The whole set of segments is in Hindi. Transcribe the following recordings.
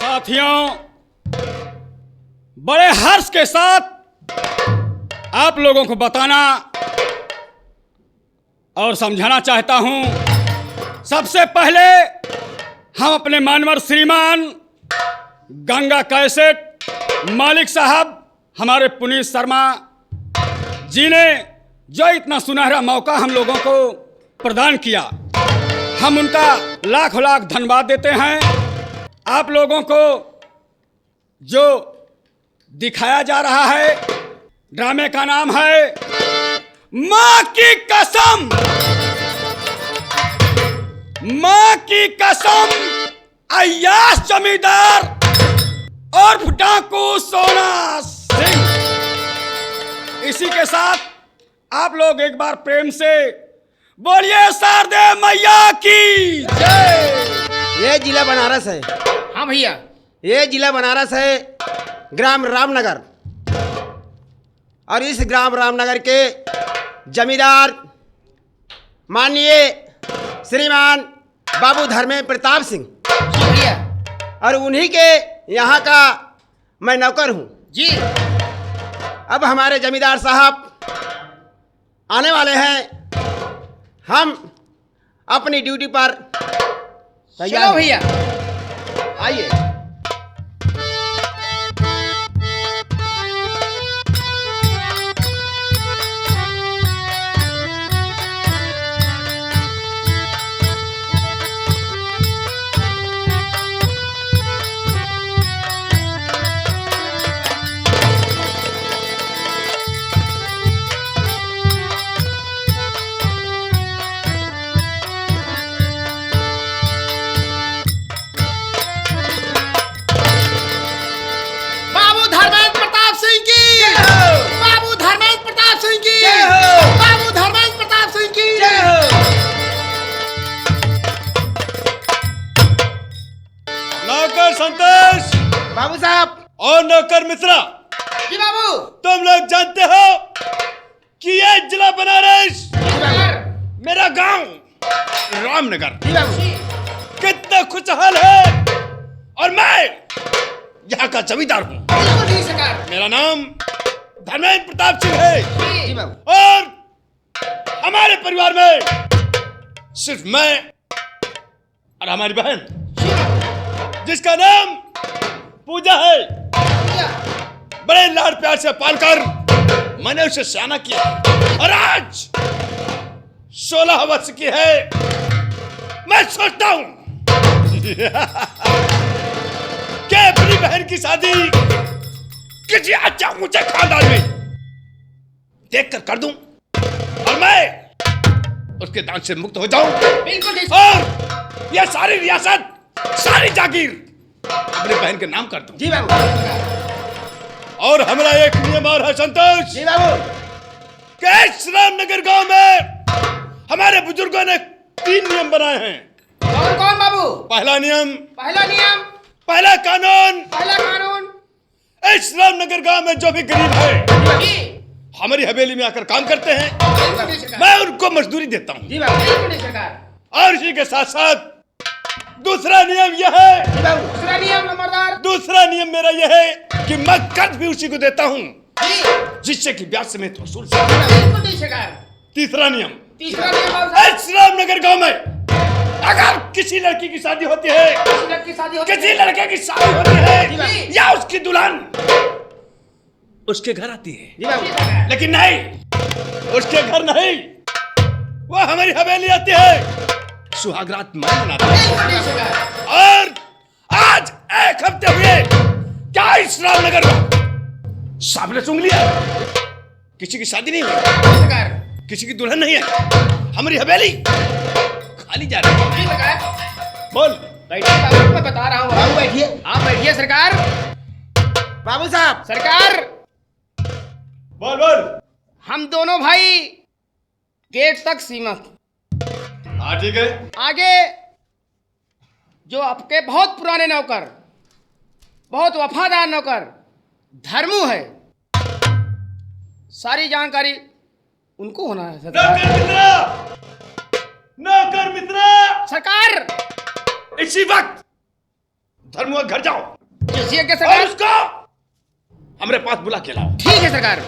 साथियों, बड़े हर्ष के साथ आप लोगों को बताना और समझाना चाहता हूं। सबसे पहले हम अपने मानवर श्रीमान गंगा कैसेट मालिक साहब हमारे पुनीत शर्मा जी ने जो इतना सुनहरा मौका हम लोगों को प्रदान किया, हम उनका लाख लाख धन्यवाद देते हैं। आप लोगों को जो दिखाया जा रहा है ड्रामे का नाम है माँ की कसम। माँ की कसम अय्याश जमींदार और डाकू सोना सिंह। इसी के साथ आप लोग एक बार प्रेम से बोलिए शारदे मैया की जय। ये जिला बनारस है। हाँ भैया, ये जिला बनारस है, ग्राम रामनगर। और इस ग्राम रामनगर के जमींदार माननीय श्रीमान बाबू धर्मेंद्र प्रताप सिंह जी भैया और उन्हीं के यहाँ का मैं नौकर हूँ जी। अब हमारे जमींदार साहब आने वाले हैं, हम अपनी ड्यूटी पर तैयार चलो हैं। भैया। आइए। बाबू धर्मेंद्र प्रताप सिंह की जय हो। बाबू धर्मेंद्र प्रताप सिंह की जय हो। बाबू धर्मेंद्र प्रताप सिंह की जय हो। नौकर संतोष बाबू साहब। और नौकर मित्रा, जी बाबू। तुम लोग जानते हो कि ये जिला बनारस मेरा गांव रामनगर जी बाबू। कितना खुशहाल है और मैं यहाँ का जमींदार हूँ। मेरा नाम धर्मेंद्र प्रताप सिंह है जी बाबू। और हमारे परिवार में सिर्फ मैं और हमारी बहन जिसका नाम पूजा है, बड़े लाड प्यार से पालकर मैंने उसे सयाना किया और आज 16 वर्ष की है। मैं सोचता हूं कि अपनी बहन की शादी किसी अच्छा ऊंचे खानदान में देखकर कर दूं और मैं उसके दान से मुक्त हो जाऊं बिल्कुल ठीक। और यह सारी रियासत, सारी जागीर अपनी बहन के नाम कर दूं। जी बाबू। और हमारा एक नियम और है संतोष जी बाबू। कि इस रामनगर गांव में हमारे बुजुर्गों ने 3 नियम बनाए हैं। कौन कौन बाबू? पहला नियम, पहला नियम, पहला कानून, पहला कानून। इस रामनगर गांव में जो भी गरीब है जी हमारी हवेली में आकर काम करते हैं, बिल्कुल ठीक सरकार। मैं उनको मजदूरी देता हूं। जी बाबू। बिल्कुल ठीक सरकार। और इसी के साथ साथ दूसरा नियम यह है, जी बाबू। दूसरा नियम नंबरदार। दूसरा नियम मेरा यह है कि मैं कर्ज भी उसी को देता हूं जी जिससे कि ब्याज समेत वसूल सकता। बिल्कुल ठीक सरकार। तीसरा नियम, तीसरा नियम बाबू साहब। इस रामनगर गांव में अगर किसी लड़की की शादी होती है, किसी लड़की की शादी होती किसी है। लड़के की शादी होती है जी। या उसकी दुल्हन उसके घर आती है, जी बाबू। जी सरकार। लेकिन नहीं, उसके घर नहीं, वो हमारी हवेली आती है, सुहागरात मैं मनाता हूं। बिल्कुल ठीक सरकार। और आज 1 हफ्ते हुए क्या इस रामनगर में सामने सुन लिया किसी की शादी नहीं हुई, सरकार। किसी की दुल्हन नहीं है, हमारी हवेली खाली जा रही है। जी सरकार। बोल बैठिए बाबू, मैं बता रहा हूँ। बाबू बैठिए। आप बैठिए सरकार। बाबू साहब। सरकार, बोल बोल। हम दोनों भाई गेट तक सीमित। हाँ ठीक है। आगे जो आपके बहुत पुराने नौकर, बहुत वफादार नौकर धर्मू है, सारी जानकारी उनको होना है सरकार। नौकर मित्रा, नौकर मित्रा, सरकार इसी वक्त धर्मुआ घर जाओ कैसी क्या और सरकार? उसको हमारे पास बुला के लाओ। ठीक है सरकार,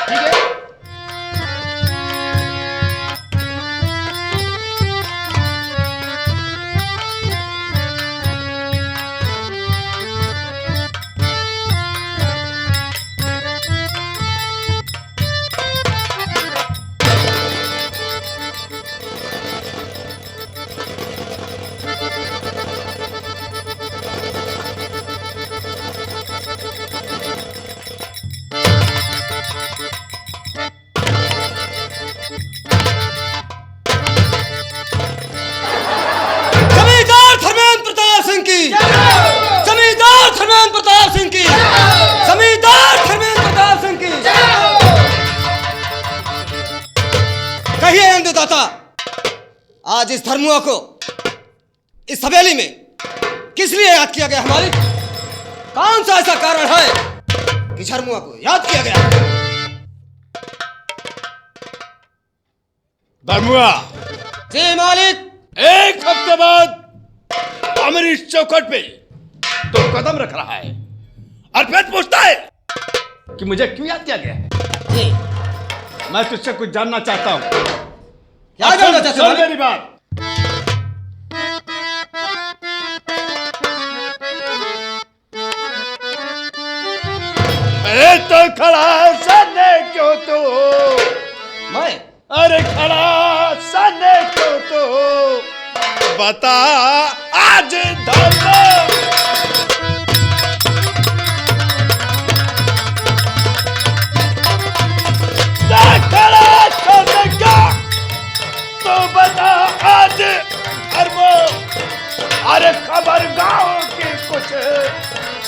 ठीक है। जमींदार धर्मेंद्र प्रताप सिंह की, जमींदार धर्मेंद्र प्रताप सिंह की, जमींदार धर्मेंद्र प्रताप सिंह की। कहिए अन्नदाता, आज इस धर्मुआ को इस हवेली में किस लिए याद किया गया? हमारी कौन सा ऐसा कारण है कि धर्मुआ को याद किया गया? धर्मुआ जी मालिक। एक हफ्ते बाद हमारी इस चौखट पे तो कदम रख रहा है और फिर पूछता है कि मुझे क्यों याद किया गया है। जी मैं तुझसे कुछ जानना चाहता हूं। क्या जानना चाहते हो सुन मालिक? मेरी बात। अरे तो खड़ा सने क्यों तो, मैं अरे खड़ा सने क्यों तो बता आज धर्म खड़ा सने का तो बता आज धर्म। अरे खबर गाँव की कुछ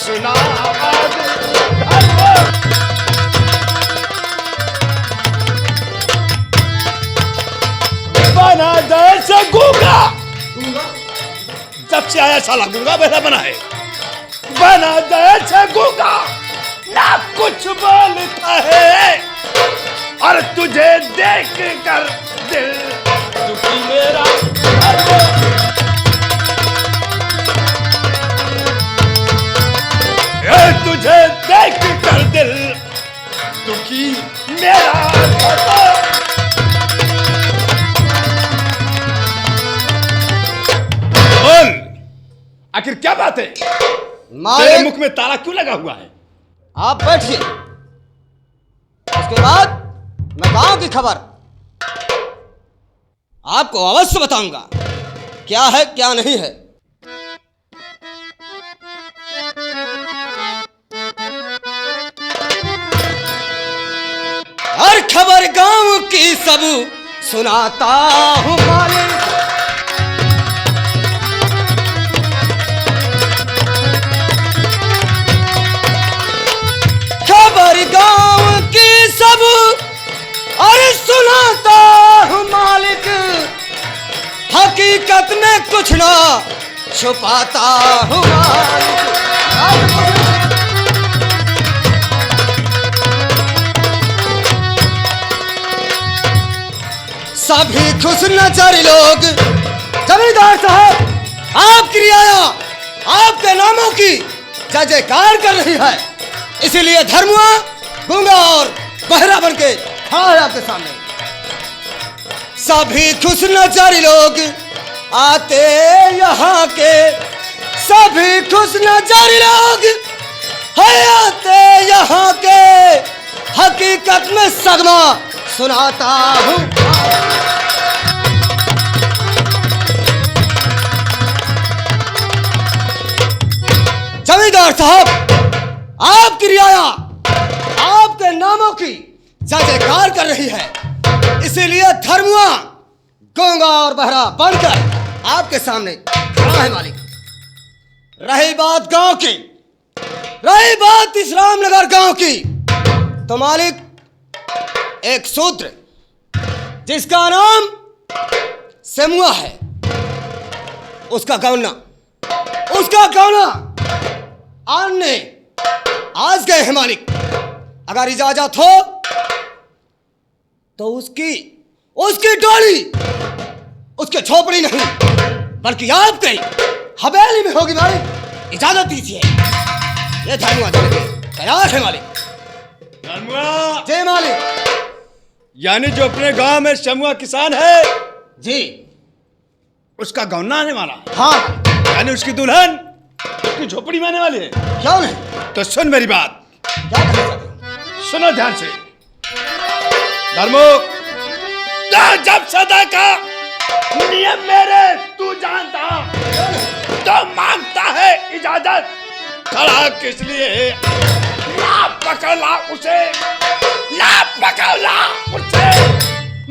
सुना आज धर्म। बना जैसे गूंगा, जब से आया साला गूंगा बहरा बना है। बना जैसे गूंगा ना कुछ बोलता है और तुझे देख कर दिल दुखी मेरा। तुझे देख कर दिल दुखी मेरा। बोल, आखिर क्या बात है? तेरे मालिक मुख में ताला क्यों लगा हुआ है? आप बैठिए, उसके बाद मैं गांव की खबर आपको अवश्य बताऊंगा, क्या है क्या नहीं है। हर खबर गांव की सब सुनाता हूं मालिक। खबर गांव की सब अरे सुनाता हूं मालिक। हकीकत में कुछ ना छुपाता हूं मालिक। सभी खुश नजर लोग, जमींदार साहब आपकी रियाया आपके नामों की जय जयकार कर रही है, इसीलिए धर्मुआ गूंगा और बहरा बन के खड़ा है आपके सामने। सभी खुश नजर लोग आते यहाँ के, सभी खुश नजर लोग है आते यहाँ के। हकीकत में सदमा सुनाता हूँ। जमींदार साहब आपकी रियाया आपके नामों की जय जयकार कर रही है, इसीलिए धर्मुआ गूंगा और बहरा बनकर आपके सामने खड़ा है मालिक। रही बात गांव की, रही बात इस रामनगर गांव की, तो मालिक एक शूद्र जिसका नाम सेमुआ है, उसका गौना आने आज गए हैं मालिक। अगर इजाजत हो तो उसकी डोली उसके झोपड़ी नहीं बल्कि आपके हवेली में होगी मालिक। इजाजत दीजिए। ये धर्मुआ जाने के तैयार है मालिक। धर्मुआ, जय मालिक। यानी जो अपने गांव में शमुआ किसान है जी उसका गौना आने वाला है। हाँ, यानी उसकी दुल्हन उसकी झोपड़ी में आने वाली है। क्यों नहीं? तो सुन मेरी बात, क्या कहना चाहते हो? सुनो ध्यान से। धर्मो, तो जब सदा का नियम मेरे तू जानता, तो मांगता है इजाजत। खड़ा किस लिए? ना पकड़ा उसे, ना पकड़ा उसे,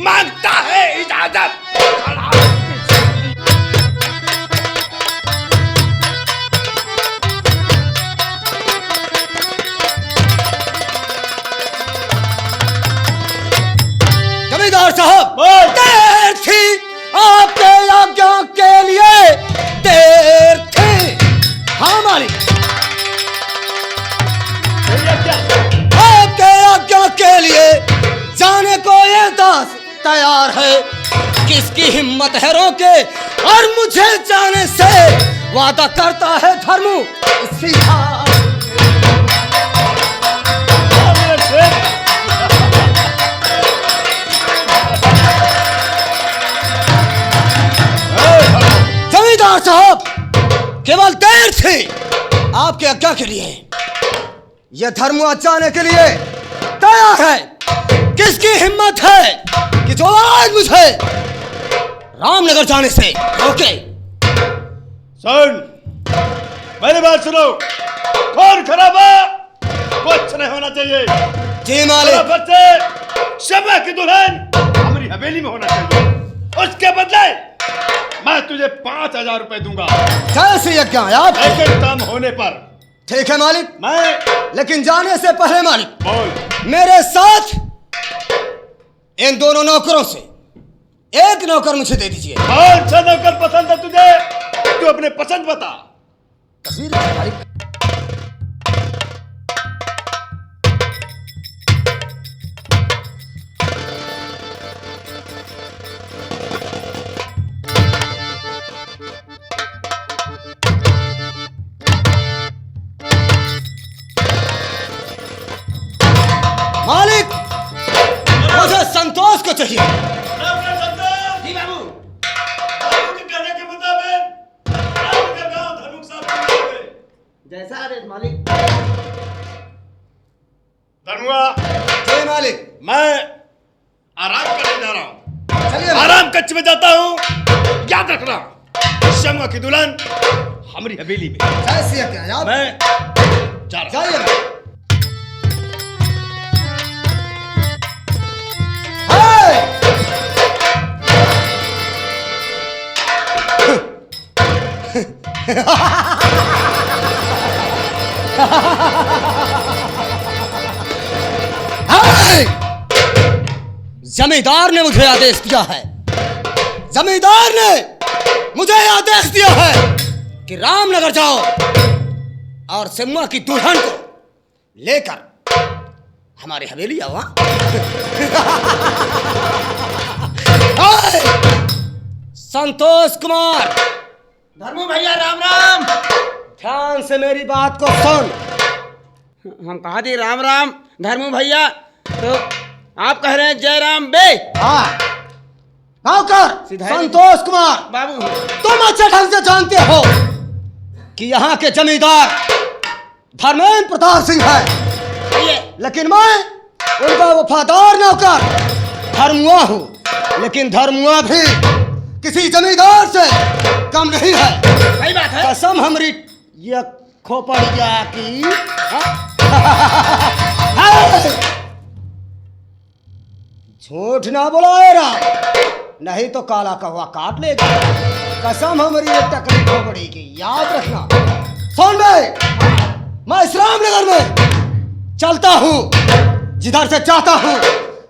मांगता है इजाजत। खड़ा किस लिए? जमींदार साहब, बोल। देर थी आपके आज्ञा के लिए, देर थी। हाँ मालिक, आपके आज्ञा के लिए जाने को ये दास तैयार है। किसकी हिम्मत है रोके और मुझे जाने से वादा करता है धर्मू सीधा। जमींदार साहब, केवल देर थी आपके आज्ञा के लिए। यह धर्मुआ जाने के लिए तैयार है। किसकी हिम्मत है कि जो आज मुझे रामनगर जाने से रोके? सुन, मेरी बात सुनो। कौन खराबा कुछ नहीं होना चाहिए। जी मालिक। बच्चे शमा की दुल्हन हमारी हवेली में होना चाहिए। उसके बदले मैं तुझे 5,000 रुपए दूंगा। जैसी आज्ञा है आप। लेकिन काम होने पर ठीक है मालिक, मैं लेकिन जाने से पहले मालिक बोल। मेरे साथ इन दोनों नौकरों से एक नौकर मुझे दे दीजिए। कौन सा नौकर पसंद है तुझे? तू अपने पसंद बता। तस्वीर है मालिक। मालिक, मुझे संतोष को चाहिए। जी बाबू। बाबू के कहने के मुताबिक रामनगर गांव धनुक साहब को मिलोगे। जैसा आदेश मालिक। धनुआ, जय मालिक। मैं आराम करने जा रहा हूँ। चलिए आराम कक्ष में जाता हूँ। याद रखना, शमा की दुल्हन हमारी हवेली में। जैसी आज्ञा है आप। मैं जा रहा हूँ। जाइए। जमींदार ने मुझे आदेश दिया है। जमींदार ने मुझे आदेश दिया है कि रामनगर जाओ और सिम्मा की दुल्हन को लेकर हमारी हवेली आओ। संतोष कुमार, धर्मू भैया राम राम। ध्यान से मेरी बात को सुन। हम कहा थे राम राम धर्मू भैया, तो आप कह रहे हैं जय राम बे। हाँ, नौकर सीधा संतोष कुमार, बाबू तुम अच्छे ढंग से जानते हो कि यहाँ के जमींदार धर्मेंद्र प्रताप सिंह है, ये लेकिन मैं उनका वफादार नौकर धर्मुआ हूँ। लेकिन धर्मुआ भी किसी जमींदार से कम नहीं है। सही बात है। कसम हमारी ये खोपड़िया की। झूठ ना बोलाए राम, नहीं तो काला कौवा काट लेगा। कसम हमारी ये टकरी खोपड़ी की, याद रखना। सुन बे, मैं इस रामनगर में चलता हूँ जिधर से चाहता हूँ।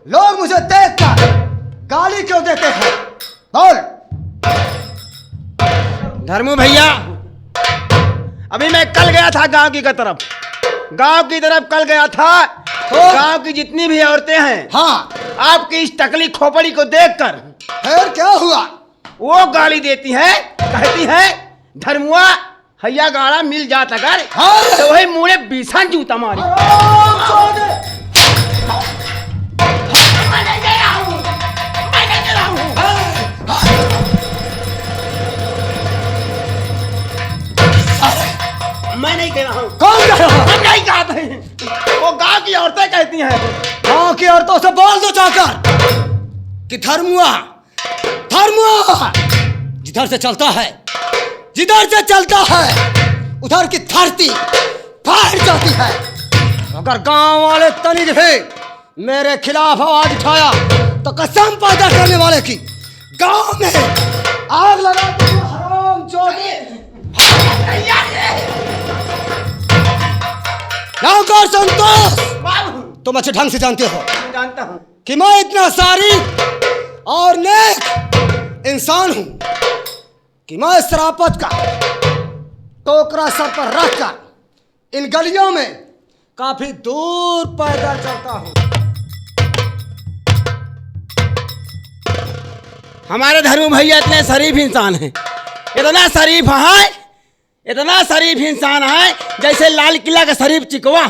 लोग मुझे देखकर गाली क्यों देते हैं? बोल। धर्मू भैया, अभी मैं कल गया था गांव की तरफ। गांव की तरफ कल गया था, तो गांव की जितनी भी औरतें हैं, हाँ, आपकी इस टकली खोपड़ी को देखकर फिर क्या हुआ? वो गाली देती हैं, कहती हैं धर्मुआ हैया गाड़ा मिल जात अगर हाँ। तो वही मुड़े बीसन जूता मारी। मैं नहीं कह रहा हूँ। कौन कह रहा है? हम नहीं कहते हैं, वो गांव की औरतें कहती हैं। गाँव की औरतों से बोल दो जाकर कि धर्मुआ जिधर से चलता है, जिधर से चलता है उधर की धरती फाड़ जाती है। अगर गांव वाले तनिक भी मेरे खिलाफ आवाज उठाया तो कसम पैदा करने वाले की गांव में आग लगा दूंगा। हरामजादे। नौकर संतोष, तुम अच्छे ढंग से जानते हो जानता हूँ कि मैं इतना शरीफ और नेक इंसान हूं कि मैं शराफत का टोकरा सर पर रखकर इन गलियों में काफी दूर पैदल चलता हूं। हमारे धर्म भैया इतने शरीफ इंसान हैं, इतना शरीफ इंसान है जैसे लाल किला का शरीफ चिकवा।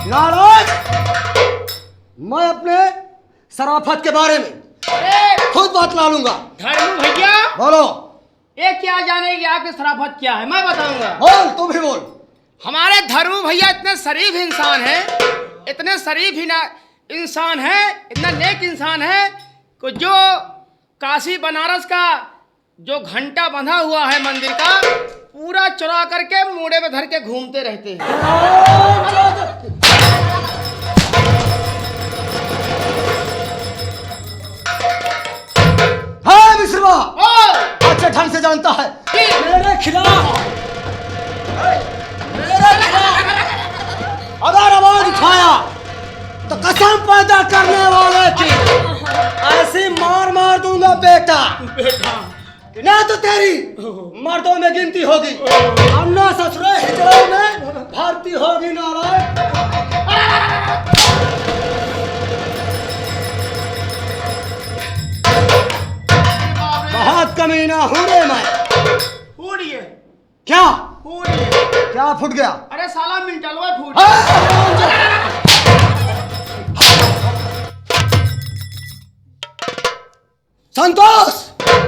नाराज, मैं अपने शराफत के बारे में खुद बात ला लूंगा। धर्मू भैया, बोलो। ये क्या जानेगी आपकी शराफत क्या है, मैं बताऊंगा। बोल, तू भी बोल। हमारे धर्मू भैया इतने शरीफ इंसान हैं, इतने शरीफ इंसान है, इतना नेक इंसान है कि जो काशी बनारस का जो घंटा बंधा हुआ है मंदिर का, पूरा चुरा करके मूड़े में धर के घूमते रहते हैं। हाँ मिश्रवा, ओ! अच्छे ढंग से जानता है जी। मेरे खिलाफ अगर आवाज उठाया तो कसम पैदा करने वाले की ऐसी मार दूंगा बेटा कि ना तो तेरी मर्दों में गिनती होगी और ना ससुरे हिजड़ों में भर्ती होगी। नारायण, बहुत कमीना हूँ रे मैं। फूटिए, क्या फूटिए। क्या फूट गया? अरे साला मिंटलवा फूट। संतोष,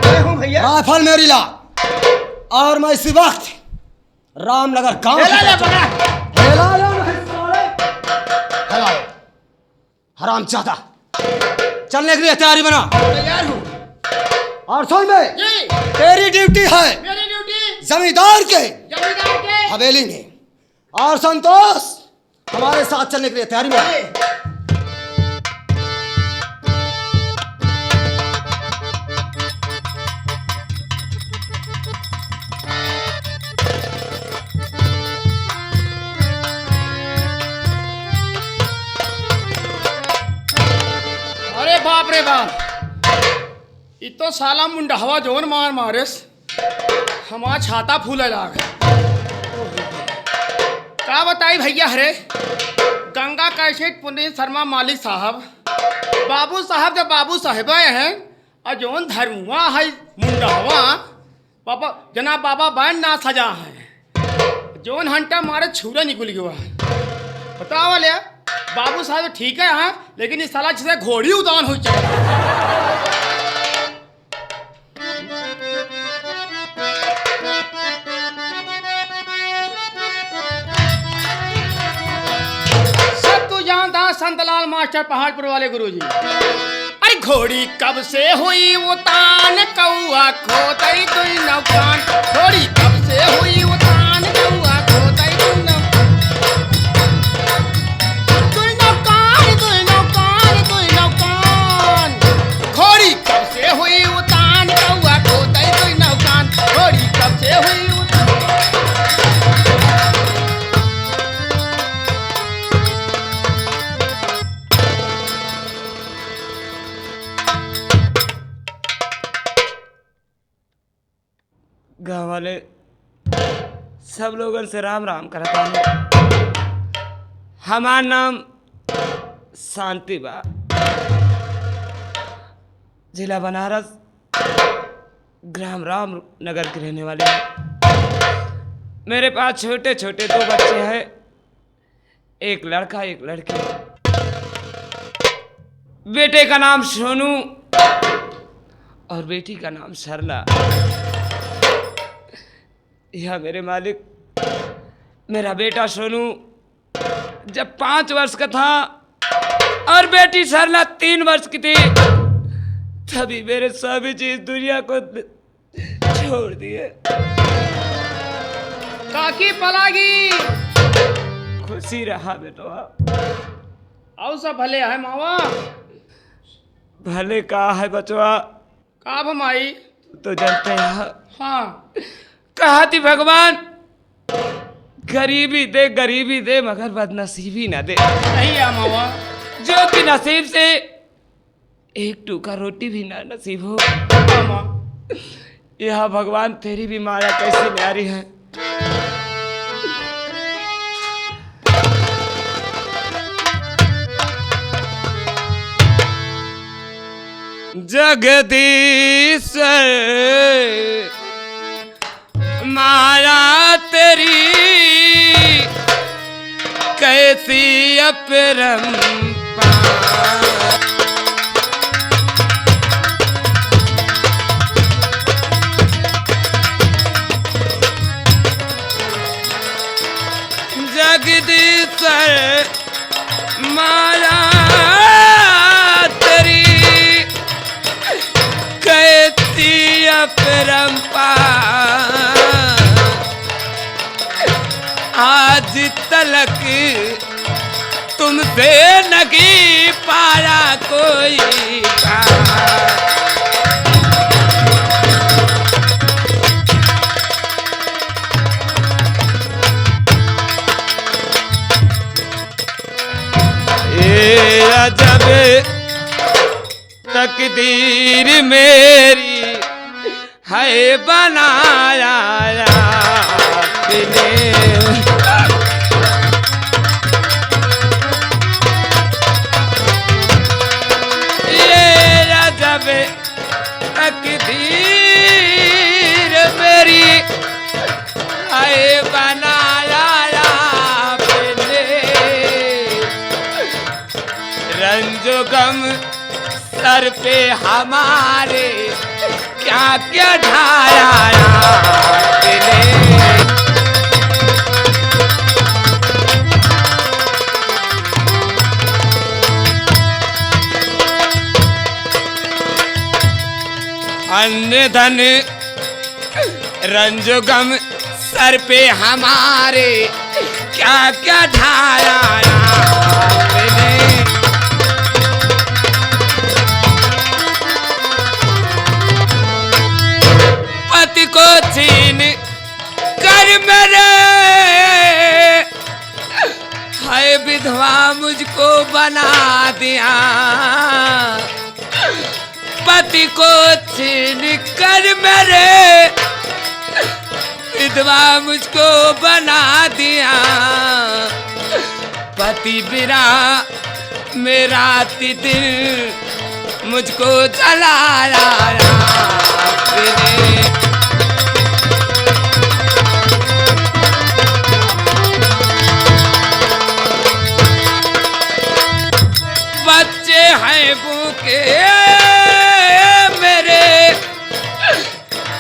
मैं हूँ भैया। राइफल मेरी ला और मैं इसी वक्त रामनगर गांव हरामजादा, चलने के लिए तैयारी बना। तैयार हूँ। और सुन बे, जी, तेरी ड्यूटी है मेरी ड्यूटी जमींदार के जमींदार के हवेली में। और संतोष, हमारे साथ चलने के लिए तैयारी में। अरे बाप रे बाप, ये तो साला मुंडहवा जोन मारिस हमारा छाता फूले लाग। क्या बताई भैया, हरे गंगा कैसेट पुनीत शर्मा मालिक साहब, बाबू साहब जब बाबू साहेब हैं और जोन धर्मुआ है मुंडहवा पापा जना बाबा बैंड ना सजा है, जोन हंटा मारे छुरा निकल गया है। बताओ वाले बाबू साहब ठीक है हाँ, लेकिन इस साला जिसे घोड़ी उदान हुई चल। सब तू जानता संतलाल मास्टर पहाड़पुर वाले गुरुजी। अरे घोड़ी कब से हुई उतान कौआ खोतई तुई नौकान, घोड़ी कब से हुई उतान कौआ खोतई तुई नौकान, तुई नौकान तुई नौकान तुई नौकान, घोड़ी कब से हुई उतान कौआ खोतई तुई नौकान, घोड़ी कब से हुई उतान। गाँव वाले सब लोगन से राम राम करता हूँ। हमार नाम शांति बा जिला बनारस, ग्राम राम नगर के रहने वाले हैं। मेरे पास छोटे छोटे 2 बच्चे हैं, एक लड़का एक लड़की। बेटे का नाम सोनू और बेटी का नाम सरला। यह मेरे मालिक, मेरा बेटा सोनू जब 5 वर्ष का था और बेटी सरला 3 वर्ष की थी, तभी मेरे सभी चीज दुनिया को छोड़ दिए। काकी पलागी खुशी रहा बेटवा। आओ सब भले है मावा। भले कहा है बचवा, का भमाई। तो जानते हैं। हाँ कहा थी भगवान, गरीबी दे मगर बदनसीबी न दे। नहीं है मावा। जो कि नसीब से एक टुकड़ा रोटी भी ना नसीब हो। मामा यह भगवान तेरी भी माया कैसी न्यारी है। जगदीश्वर माया तेरी कैसी अपरंपार। जगदीश्वर माया तेरी कैसी अपरंपार। आज तलक तुमसे नहीं पाया कोई प्यार। अजब तकदीर मेरी है बनाया आपने। ये अजब तकदीर मेरी है बनाया आपने। रंजो गम सर पे हमारे क्या क्या ढाया आपने। अन्न धन रंजो गम सर पे हमारे क्या क्या ढाया आपने। पति को छीन कर मेरे है विधवा मुझको बना दिया। पति को छीन कर मेरे विधवा मुझको बना दिया। पति बिना मेरा दिल मुझको जलाया आपने। बच्चे हैं भूखे मेरे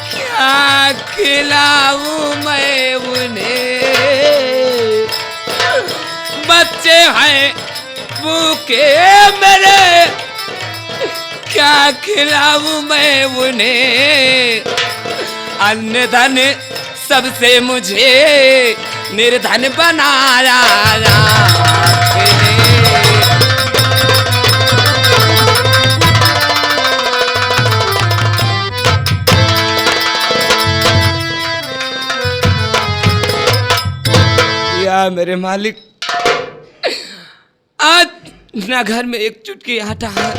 क्या खिलाऊं मैं उन्हें। बच्चे हैं भूखे मेरे क्या खिलाऊं मैं उन्हें। अन्न धन सबसे मुझे निर्धन बनाया आपने। या मेरे मालिक, आज न घर में एक चुटकी आटा है,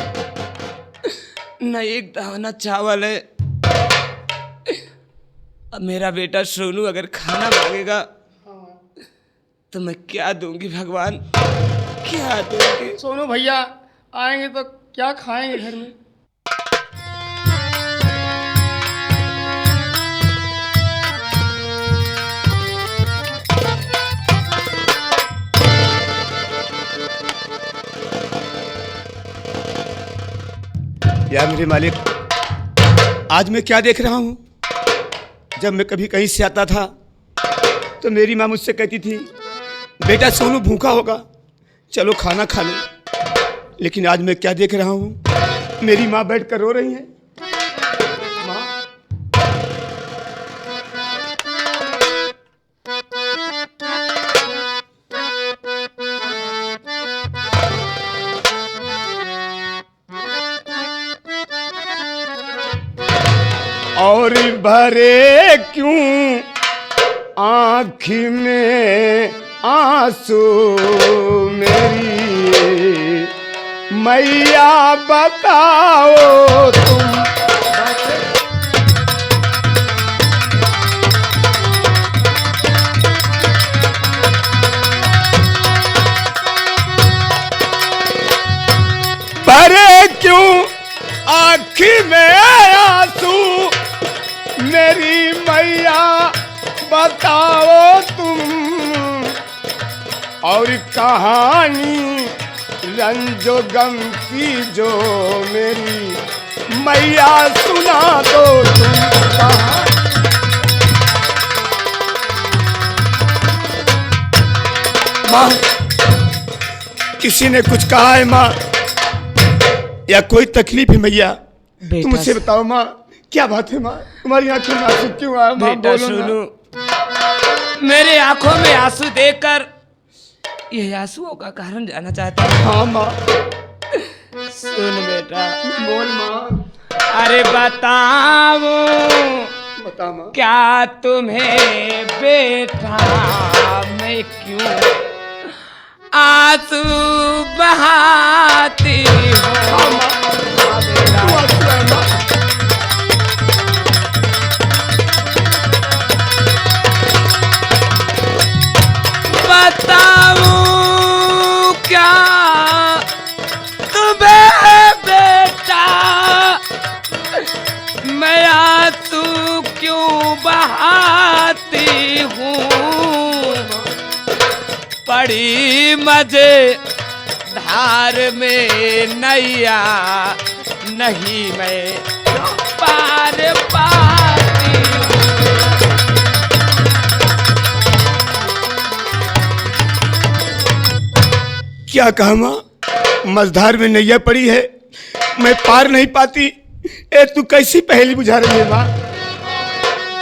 न एक दाना चावल है। अब मेरा बेटा सोनू अगर खाना मांगेगा तो मैं क्या दूंगी भगवान, क्या दूंगी। सोनू भैया आएंगे तो क्या खाएंगे घर में। या मेरे मालिक, आज मैं क्या देख रहा हूँ। जब मैं कभी कहीं से आता था तो मेरी माँ मुझसे कहती थी, बेटा सोनू भूखा होगा, चलो खाना खा लो। लेकिन आज मैं क्या देख रहा हूँ, मेरी माँ बैठ कर रो रही है। माँ, और भरे क्यों आँख में आंसू मेरी मैया बताओ तुम। भरे क्यों आँख में आंसू मेरी मैया बताओ तुम। और कहानी रंजो गम की जो मेरी मैया सुना दो तुम कहानी। माँ, किसी ने कुछ कहा है माँ, या कोई तकलीफ है मैया? तुम मुझसे बताओ माँ, क्या बात है माँ? तुम्हारी आंखों में आंसू क्यों आया माँ? बेटा सुनो, मेरे आंखों में आंसू देखकर ये आंसुओं का कारण जानना चाहता हूँ। हाँ माँ। सुन बेटा, बोल माँ। अरे बताओ, बता माँ। क्या तुम्हें बेटा मैं क्यों आंसू बहाती हूँ? बताऊं क्या तुम्हें बेटा मैं आंसू क्यों बहाती हूँ? पड़ी मजे धार में नैया नहीं मैं पार पाती हूँ। क्या कहा माँ? मझधार में नैया पड़ी है, मैं पार नहीं पाती। ए तू कैसी पहेली बुझा रही है माँ?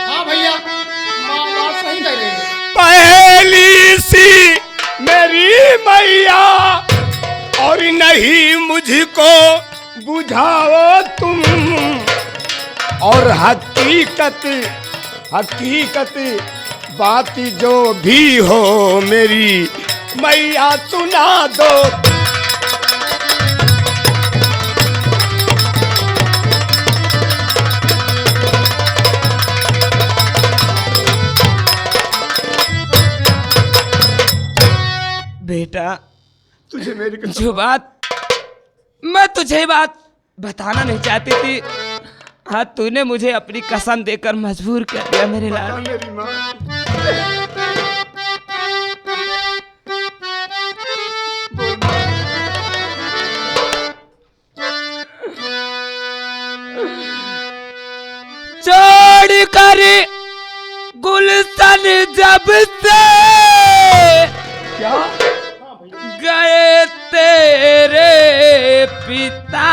हाँ भैया, माँ बात सही कह रही है। पहेली सी मेरी मैया और नहीं मुझको बुझाओ तुम। और हकीकत बात जो भी हो मेरी मैया सुना दो। बेटा तुझे मेरी कसम। जो बात मैं तुझे बात बताना नहीं चाहती थी, हाँ तूने मुझे अपनी कसम देकर मजबूर कर दिया मेरे लाल। मेरी माँ। छोड़ कर गुलशन जब से क्या? गए तेरे पिता,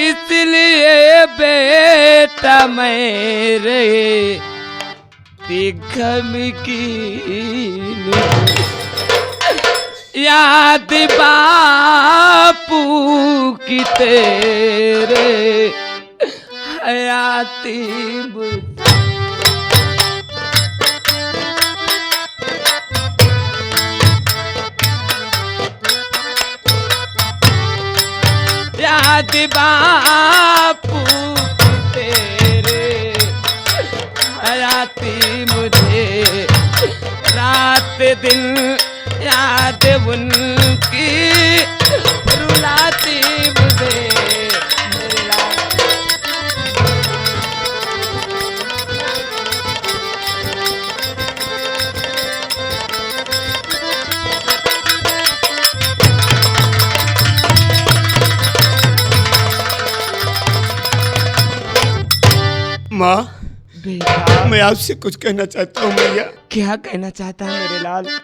इसलिए बेटा मेरे दिखम की याद बापू की तेरे हयाती याद बापू तेरे हयाती मुझे रात दिन याद उनकी रुलाती मुझे मेरे लाल। माँ बेटा मैं आपसे कुछ कहना चाहता हूँ मैया। क्या कहना चाहता है मेरे लाल?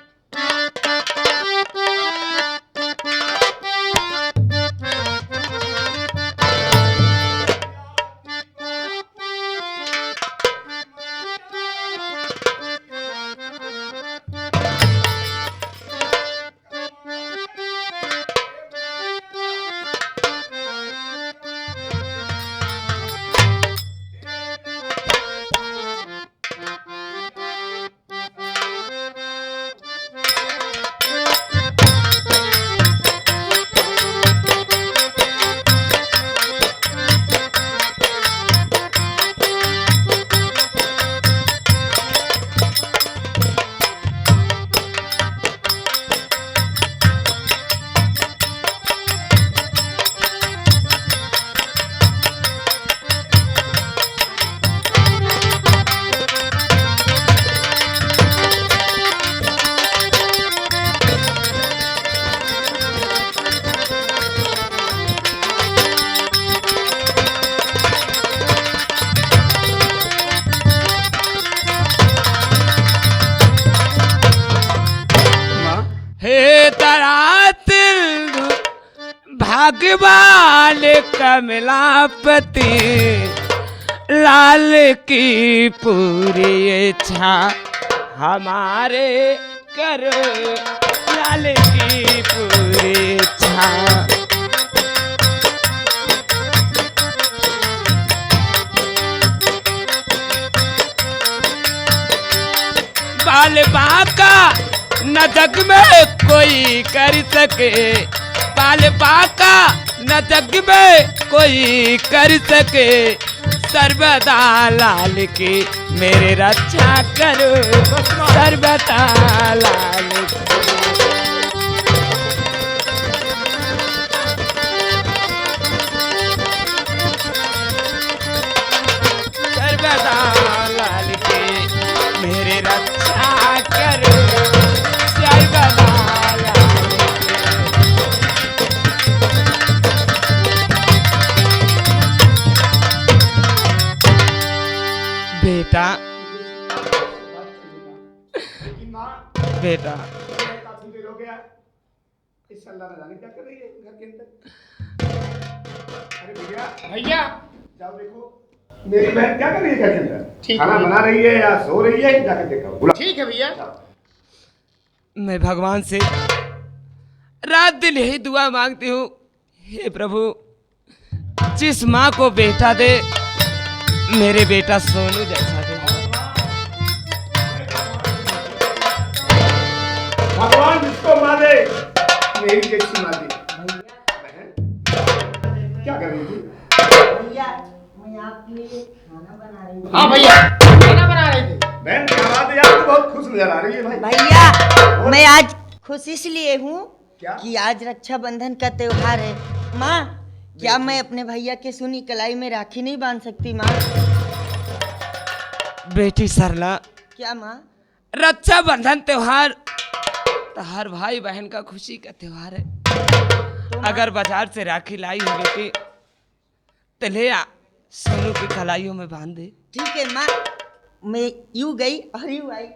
हे तरातिल भगवान कमलापति लाल की पूरी इच्छा हमारे करो, लाल की पूरी इच्छा। बाल बाका न जग में कोई कर सके, बाल बाका न जग में कोई कर सके, सर्वदा लाल की मेरे रक्षा करो, सर्वदा लाल की। सर्वदा लाल की मेरे रक्षा करो, सर्वदा लाल की। बेटा बेटा काफी देर हो गया, इस सल्ला न जाने क्या कर रही है घर के अंदर। अरे भैया भैया जाओ देखो मेरी बहन क्या कर रही है घर के अंदर। ठीक खाना है। बना रही है या सो रही है, जाकर देखो बुला। ठीक है भैया। मैं भगवान से रात दिन यही दुआ मांगती हूँ, हे प्रभु जिस माँ को बेटा दे मेरे बेटा सोनू जैसा दे। भगवान जिसको माँ दे मेरी कैसी माँ दे। बहन क्या कर रही थी? भैया मैं आपके लिए खाना बना रही हूँ। हाँ भैया खाना बना रहे थे। बहन क्या बात है यार, तू बहुत खुश नजर आ रही है भाई। भैया मैं आज खुश इसलिए हूँ क्या? कि आज रक्षाबंधन का त्योहार है। माँ क्या मैं अपने भैया के सुनी कलाई में राखी नहीं बांध सकती माँ? बेटी सरला, क्या माँ? रक्षाबंधन त्योहार तो हर भाई बहन का खुशी का त्योहार है। अगर बाजार से राखी लाई हो बेटी तो ले आ, सोनू की कलाइयों में बांध दे। ठीक है माँ, मैं यूँ गई और यूँ आई।